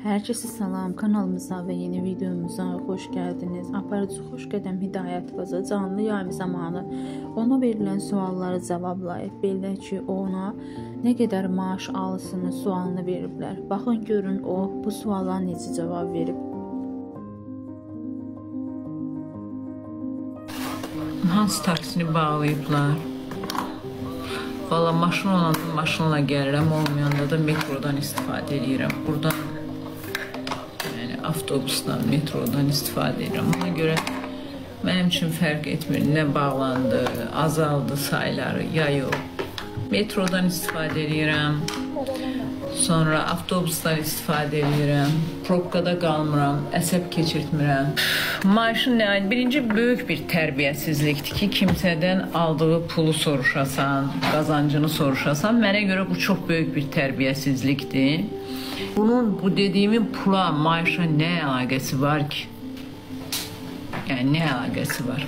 Herkese salam, kanalımıza ve yeni videomuza hoş geldiniz. Aparıcı Xoşqədəm Hidayət qızı canlı yayım zamanı ona verilən sualları cavablayıb. Belə ki, ona nə qədər maaş alısını sualını veriblər. Baxın görün o bu suala necə cavab verib. Hansı taksini bağlayıblar? Valla maşın olanda maşınla gəlirəm, olmayanda da metrodan istifadə edirəm. Buradan avtobusdan, metrodan istifadə edirəm. Ona görə mənim üçün fərq etmir. Nə bağlandı, azaldı sayları, ya yox. Metrodan istifadə edirəm. Sonra avtobusdan istifadə edirəm. Probkada qalmıram, əsəb keçirtmirəm. Maaşın nə? Birinci böyük bir tərbiyəsizlikdir ki, kimsədən aldığı pulu soruşasan, qazancını soruşasan. Mənə görə bu çox böyük bir tərbiyəsizlikdir. Bunun, bu dediğimin pula, maaşa ne alakası var ki? Yani ne alakası var?